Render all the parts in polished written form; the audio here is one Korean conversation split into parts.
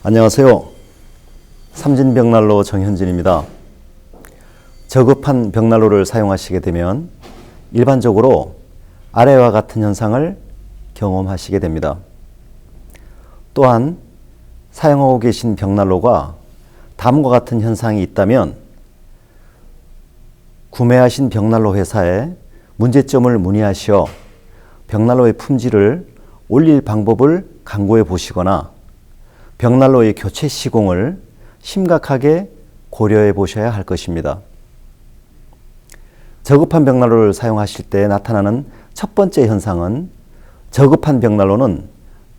안녕하세요. 삼진벽난로 정현진입니다. 저급한 벽난로를 사용하시게 되면 일반적으로 아래와 같은 현상을 경험하시게 됩니다. 또한 사용하고 계신 벽난로가 다음과 같은 현상이 있다면 구매하신 벽난로 회사에 문제점을 문의하시어 벽난로의 품질을 올릴 방법을 강구해 보시거나 벽난로의 교체 시공을 심각하게 고려해 보셔야 할 것입니다. 저급한 벽난로를 사용하실 때 나타나는 첫 번째 현상은 저급한 벽난로는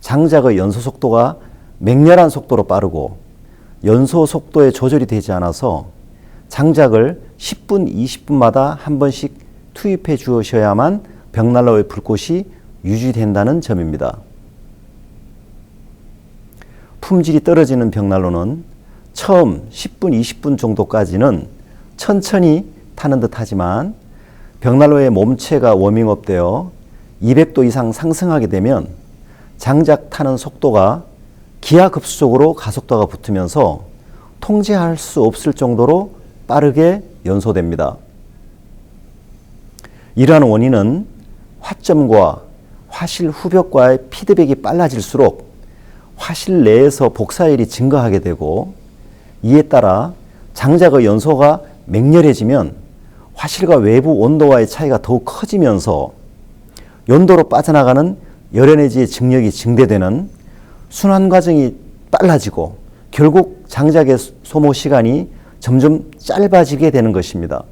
장작의 연소 속도가 맹렬한 속도로 빠르고 연소 속도에 조절이 되지 않아서 장작을 10분, 20분마다 한 번씩 투입해 주셔야만 벽난로의 불꽃이 유지된다는 점입니다. 품질이 떨어지는 벽난로는 처음 10분, 20분 정도까지는 천천히 타는 듯 하지만 벽난로의 몸체가 워밍업 되어 200도 이상 상승하게 되면 장작 타는 속도가 기하급수적으로 가속도가 붙으면서 통제할 수 없을 정도로 빠르게 연소됩니다. 이러한 원인은 화점과 화실 후벽과의 피드백이 빨라질수록 화실 내에서 복사열이 증가하게 되고 이에 따라 장작의 연소가 맹렬해지면 화실과 외부 온도와의 차이가 더욱 커지면서 연도로 빠져나가는 열에너지의 증력이 증대되는 순환 과정이 빨라지고 결국 장작의 소모 시간이 점점 짧아지게 되는 것입니다.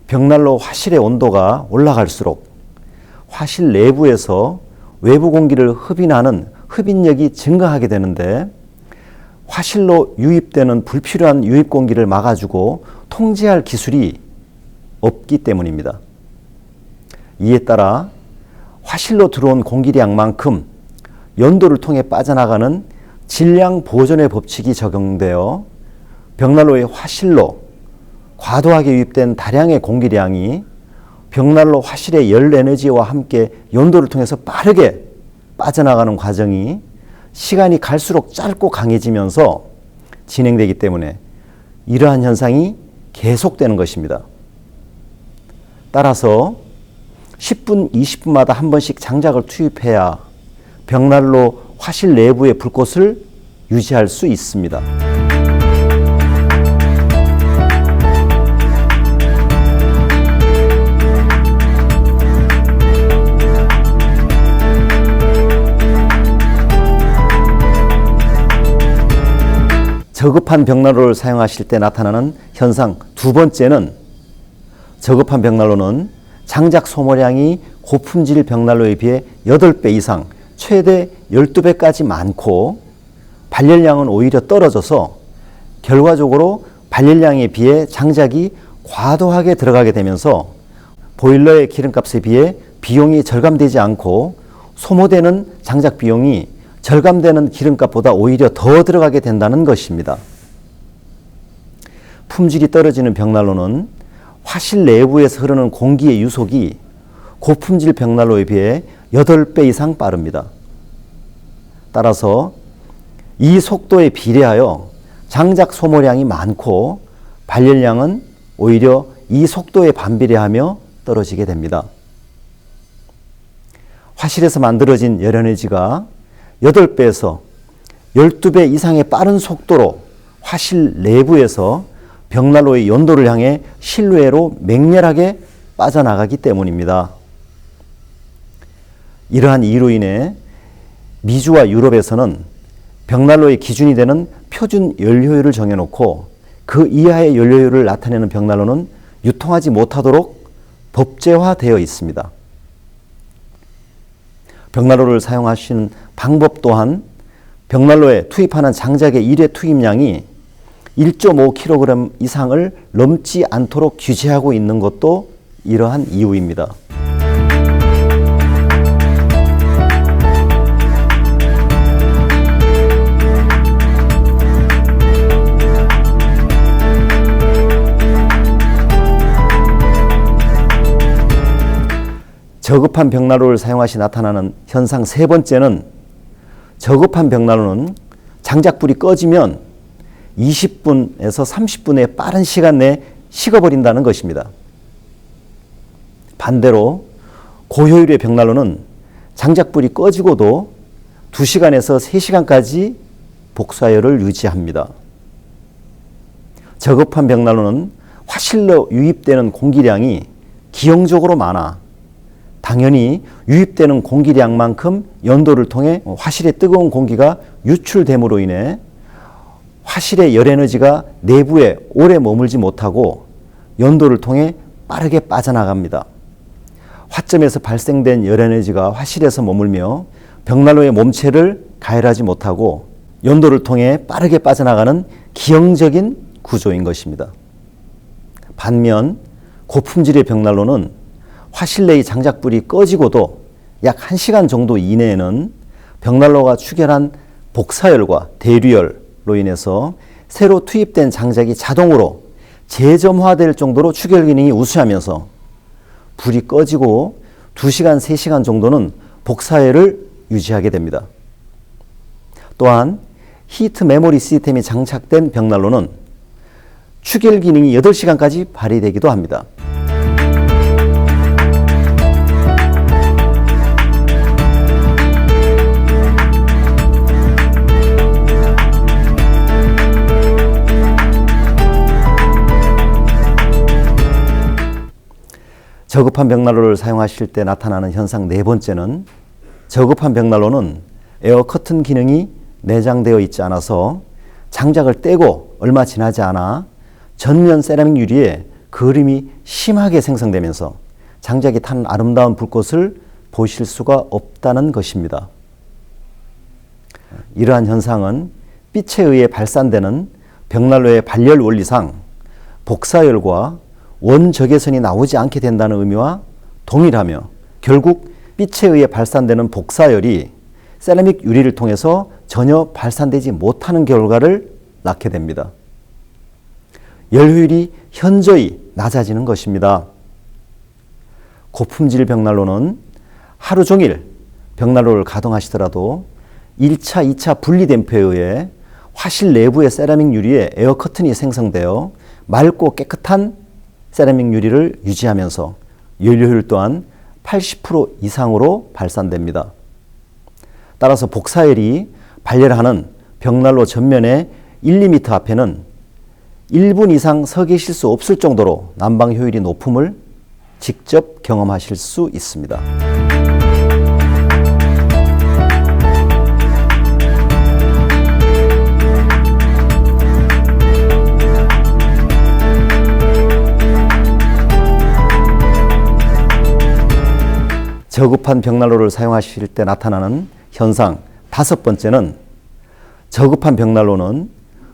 벽난로 화실의 온도가 올라갈수록 화실 내부에서 외부 공기를 흡인하는 흡인력이 증가하게 되는데 화실로 유입되는 불필요한 유입 공기를 막아주고 통제할 기술이 없기 때문입니다. 이에 따라 화실로 들어온 공기량만큼 연도를 통해 빠져나가는 질량 보존의 법칙이 적용되어 벽난로의 화실로 과도하게 유입된 다량의 공기량이 벽난로 화실의 열 에너지와 함께 연도를 통해서 빠르게 빠져나가는 과정이 시간이 갈수록 짧고 강해지면서 진행되기 때문에 이러한 현상이 계속되는 것입니다. 따라서 10분, 20분마다 한 번씩 장작을 투입해야 벽난로 화실 내부의 불꽃을 유지할 수 있습니다. 저급한 벽난로를 사용하실 때 나타나는 현상 두 번째는 저급한 벽난로는 장작 소모량이 고품질 벽난로에 비해 8배 이상 최대 12배까지 많고 발열량은 오히려 떨어져서 결과적으로 발열량에 비해 장작이 과도하게 들어가게 되면서 보일러의 기름값에 비해 비용이 절감되지 않고 소모되는 장작 비용이 절감되는 기름값보다 오히려 더 들어가게 된다는 것입니다. 품질이 떨어지는 벽난로는 화실 내부에서 흐르는 공기의 유속이 고품질 벽난로에 비해 8배 이상 빠릅니다. 따라서 이 속도에 비례하여 장작 소모량이 많고 발열량은 오히려 이 속도에 반비례하며 떨어지게 됩니다. 화실에서 만들어진 열에너지가 8배에서 12배 이상의 빠른 속도로 화실 내부에서 벽난로의 연도를 향해 실외로 맹렬하게 빠져나가기 때문입니다. 이러한 이유로 인해 미주와 유럽에서는 벽난로의 기준이 되는 표준 연료율을 정해놓고 그 이하의 연료율을 나타내는 벽난로는 유통하지 못하도록 법제화되어 있습니다. 벽난로를 사용하시는 방법 또한 벽난로에 투입하는 장작의 일회 투입량이 1.5kg 이상을 넘지 않도록 규제하고 있는 것도 이러한 이유입니다. 저급한 벽난로를 사용하시 나타나는 현상 세 번째는, 저급한 벽난로는 장작불이 꺼지면 20분에서 30분의 빠른 시간 내에 식어버린다는 것입니다. 반대로 고효율의 벽난로는 장작불이 꺼지고도 2시간에서 3시간까지 복사열을 유지합니다. 저급한 벽난로는 화실로 유입되는 공기량이 기형적으로 많아 당연히 유입되는 공기량만큼 연도를 통해 화실에 뜨거운 공기가 유출됨으로 인해 화실의 열에너지가 내부에 오래 머물지 못하고 연도를 통해 빠르게 빠져나갑니다. 화점에서 발생된 열에너지가 화실에서 머물며 벽난로의 몸체를 가열하지 못하고 연도를 통해 빠르게 빠져나가는 기형적인 구조인 것입니다. 반면 고품질의 벽난로는 화실 내의 장작불이 꺼지고도 약 1시간 정도 이내에는 벽난로가 추결한 복사열과 대류열로 인해서 새로 투입된 장작이 자동으로 재점화될 정도로 추결 기능이 우수하면서 불이 꺼지고 2시간, 3시간 정도는 복사열을 유지하게 됩니다. 또한 히트 메모리 시스템이 장착된 벽난로는 추결 기능이 8시간까지 발휘되기도 합니다. 저급한 벽난로를 사용하실 때 나타나는 현상 네 번째는 저급한 벽난로는 에어 커튼 기능이 내장되어 있지 않아서 장작을 떼고 얼마 지나지 않아 전면 세라믹 유리에 그림이 심하게 생성되면서 장작이 타는 아름다운 불꽃을 보실 수가 없다는 것입니다. 이러한 현상은 빛에 의해 발산되는 벽난로의 발열 원리상 복사열과 원적외선이 나오지 않게 된다는 의미와 동일하며 결국 빛에 의해 발산되는 복사열이 세라믹 유리를 통해서 전혀 발산되지 못하는 결과를 낳게 됩니다. 열효율이 현저히 낮아지는 것입니다. 고품질 벽난로는 하루 종일 벽난로를 가동하시더라도 1차, 2차 분리댐프에 의해 화실 내부의 세라믹 유리에 에어 커튼이 생성되어 맑고 깨끗한 세라믹 유리를 유지하면서 연료율 또한 80% 이상으로 발산됩니다. 따라서 복사열이 발열하는 벽난로 전면의 1, 2m 앞에는 1분 이상 서 계실 수 없을 정도로 난방 효율이 높음을 직접 경험하실 수 있습니다. 저급한 벽난로를 사용하실 때 나타나는 현상 다섯 번째는 저급한 벽난로는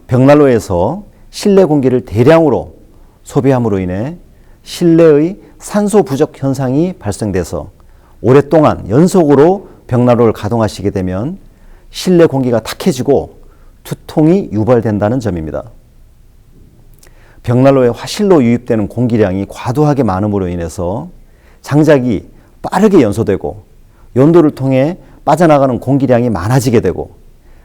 벽난로에서 실내 공기를 대량으로 소비함으로 인해 실내의 산소 부족 현상이 발생돼서 오랫동안 연속으로 벽난로를 가동하시게 되면 실내 공기가 탁해지고 두통이 유발된다는 점입니다. 벽난로에 화실로 유입되는 공기량이 과도하게 많음으로 인해서 장작이 빠르게 연소되고 연도를 통해 빠져나가는 공기량이 많아지게 되고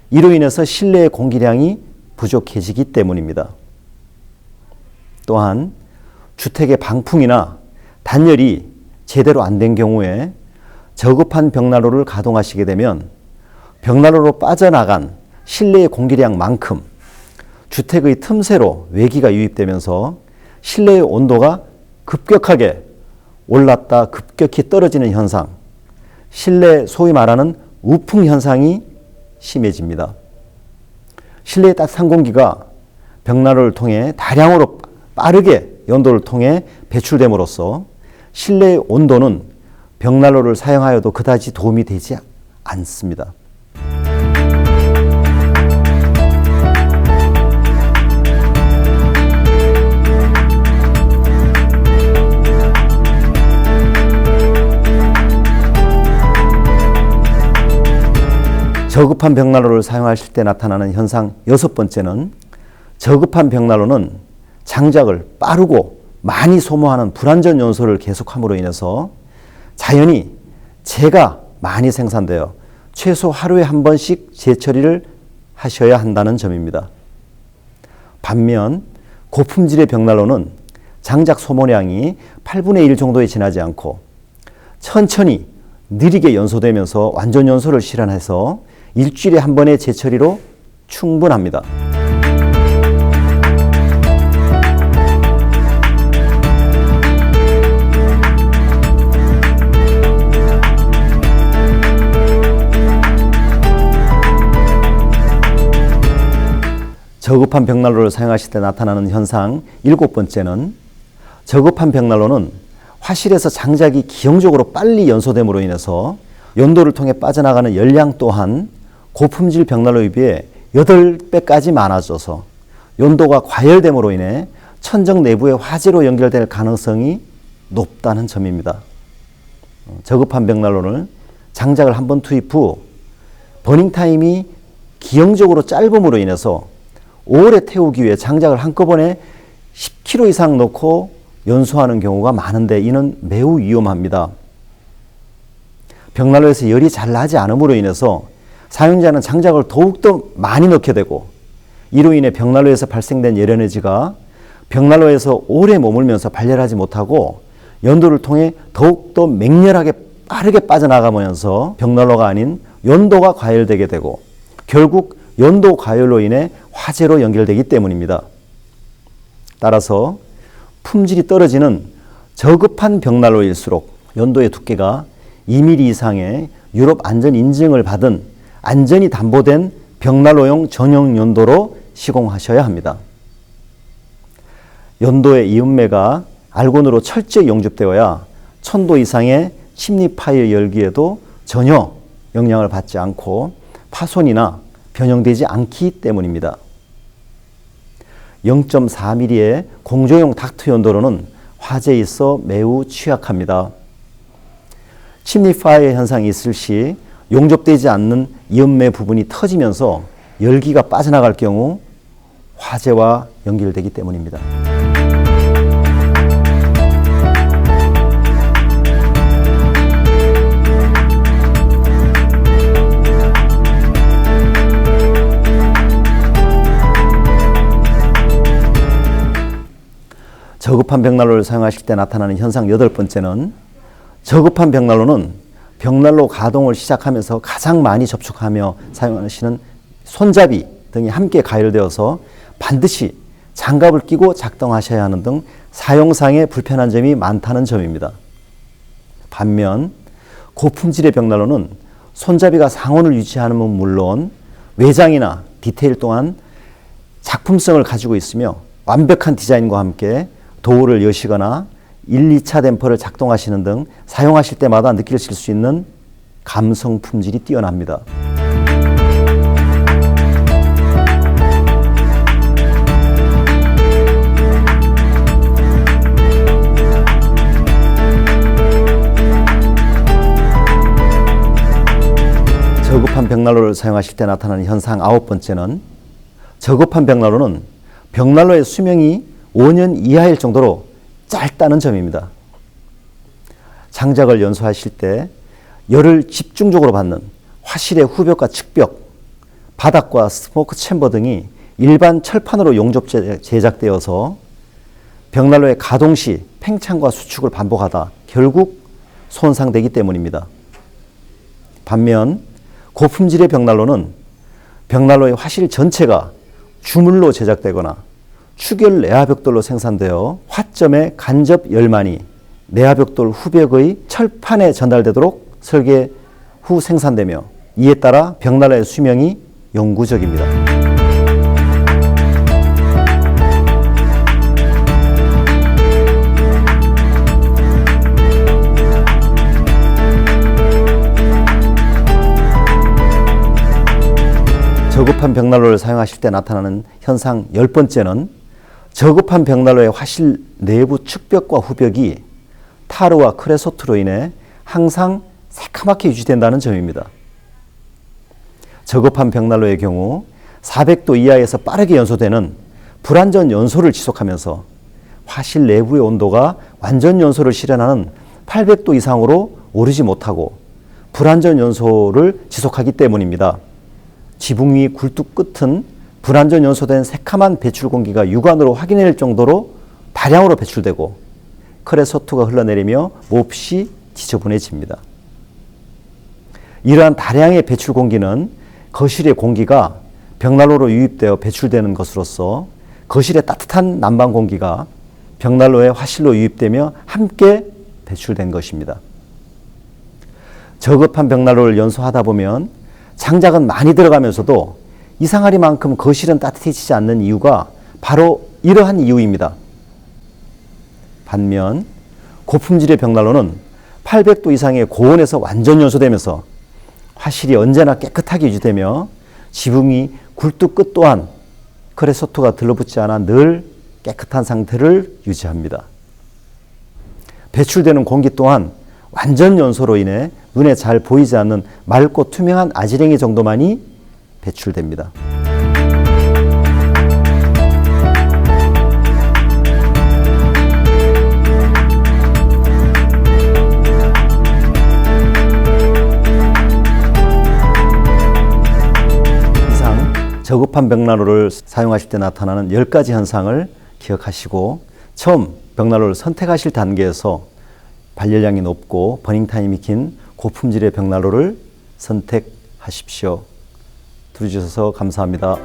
이로 인해서 실내의 공기량이 부족해지기 때문입니다. 또한 주택의 방풍이나 단열이 제대로 안 된 경우에 저급한 벽난로를 가동하시게 되면 벽난로로 빠져나간 실내의 공기량만큼 주택의 틈새로 외기가 유입되면서 실내의 온도가 급격하게 올랐다 급격히 떨어지는 현상, 실내 소위 말하는 우풍 현상이 심해집니다. 실내의 따뜻한 공기가 벽난로를 통해 다량으로 빠르게 연도를 통해 배출됨으로써 실내의 온도는 벽난로를 사용하여도 그다지 도움이 되지 않습니다. 저급한 벽난로를 사용하실 때 나타나는 현상 여섯 번째는 저급한 벽난로는 장작을 빠르고 많이 소모하는 불완전 연소를 계속함으로 인해서 자연히 재가 많이 생산되어 최소 하루에 한 번씩 재처리를 하셔야 한다는 점입니다. 반면 고품질의 벽난로는 장작 소모량이 8분의 1 정도에 지나지 않고 천천히 느리게 연소되면서 완전 연소를 실현해서 일주일에 한 번의 재처리로 충분합니다. 저급한 벽난로를 사용하실 때 나타나는 현상 7번째는 저급한 벽난로는 화실에서 장작이 기형적으로 빨리 연소됨으로 인해서 연도를 통해 빠져나가는 열량 또한 고품질 벽난로에 비해 8배까지 많아져서 연도가 과열됨으로 인해 천정 내부의 화재로 연결될 가능성이 높다는 점입니다. 저급한 벽난로는 장작을 한번 투입 후 버닝타임이 기형적으로 짧음으로 인해서 오래 태우기 위해 장작을 한꺼번에 10kg 이상 넣고 연소하는 경우가 많은데 이는 매우 위험합니다. 벽난로에서 열이 잘 나지 않음으로 인해서 사용자는 장작을 더욱더 많이 넣게 되고 이로 인해 벽난로에서 발생된 열에너지가 벽난로에서 오래 머물면서 발열하지 못하고 연도를 통해 더욱더 맹렬하게 빠르게 빠져나가면서 벽난로가 아닌 연도가 과열되게 되고 결국 연도 과열로 인해 화재로 연결되기 때문입니다. 따라서 품질이 떨어지는 저급한 벽난로일수록 연도의 두께가 2mm 이상의 유럽 안전 인증을 받은 안전이 담보된 벽난로용 전용 연도로 시공하셔야 합니다. 연도의 이음매가 알곤으로 철저히 용접되어야 1000도 이상의 침입 파이어 열기에도 전혀 영향을 받지 않고 파손이나 변형되지 않기 때문입니다. 0.4mm의 공조용 닥트 연도로는 화재에 있어 매우 취약합니다. 침입 파이어 현상이 있을 시 용접되지 않는 이음매 부분이 터지면서 열기가 빠져나갈 경우 화재와 연결되기 때문입니다. 저급한 벽난로를 사용하실 때 나타나는 현상 8번째는 저급한 벽난로는 벽난로 가동을 시작하면서 가장 많이 접촉하며 사용하시는 손잡이 등이 함께 가열되어서 반드시 장갑을 끼고 작동하셔야 하는 등 사용상의 불편한 점이 많다는 점입니다. 반면 고품질의 벽난로는 손잡이가 상온을 유지하는 건 물론 외장이나 디테일 또한 작품성을 가지고 있으며 완벽한 디자인과 함께 도어를 여시거나 1, 2차 댐퍼를 작동하시는 등 사용하실 때마다 느끼실 수 있는 감성 품질이 뛰어납니다. 저급한 벽난로를 사용하실 때 나타나는 현상 9번째는 저급한 벽난로는 벽난로의 수명이 5년 이하일 정도로 짧다는 점입니다. 장작을 연소하실 때 열을 집중적으로 받는 화실의 후벽과 측벽, 바닥과 스모크 챔버 등이 일반 철판으로 용접 제작되어서 벽난로의 가동 시 팽창과 수축을 반복하다 결국 손상되기 때문입니다. 반면 고품질의 벽난로는 벽난로의 화실 전체가 주물로 제작되거나 추결 내화벽돌로 생산되어 화점의 간접 열만이 내화벽돌 후벽의 철판에 전달되도록 설계 후 생산되며 이에 따라 벽난로의 수명이 영구적입니다. 저급한 벽난로를 사용하실 때 나타나는 현상 10번째는 저급한 벽난로의 화실 내부 측벽과 후벽이 타르와 크레소트로 인해 항상 새카맣게 유지된다는 점입니다. 저급한 벽난로의 경우 400도 이하에서 빠르게 연소되는 불완전 연소를 지속하면서 화실 내부의 온도가 완전 연소를 실현하는 800도 이상으로 오르지 못하고 불완전 연소를 지속하기 때문입니다. 지붕 위 굴뚝 끝은 불완전 연소된 새카만 배출 공기가 육안으로 확인될 정도로 다량으로 배출되고 크레소트가 흘러내리며 몹시 지저분해집니다. 이러한 다량의 배출 공기는 거실의 공기가 벽난로로 유입되어 배출되는 것으로서 거실의 따뜻한 난방 공기가 벽난로의 화실로 유입되며 함께 배출된 것입니다. 저급한 벽난로를 연소하다 보면 장작은 많이 들어가면서도 이상하리만큼 거실은 따뜻해지지 않는 이유가 바로 이러한 이유입니다. 반면 고품질의 벽난로는 800도 이상의 고온에서 완전 연소되면서 화실이 언제나 깨끗하게 유지되며 지붕 위 굴뚝 끝 또한 크레소트가 들러붙지 않아 늘 깨끗한 상태를 유지합니다. 배출되는 공기 또한 완전 연소로 인해 눈에 잘 보이지 않는 맑고 투명한 아지랭이 정도만이 배출됩니다. 이상 저급한 벽난로를 사용하실 때 나타나는 10가지 현상을 기억하시고 처음 벽난로를 선택하실 단계에서 발열량이 높고 버닝타임이 긴 고품질의 벽난로를 선택하십시오. 들어주셔서 감사합니다.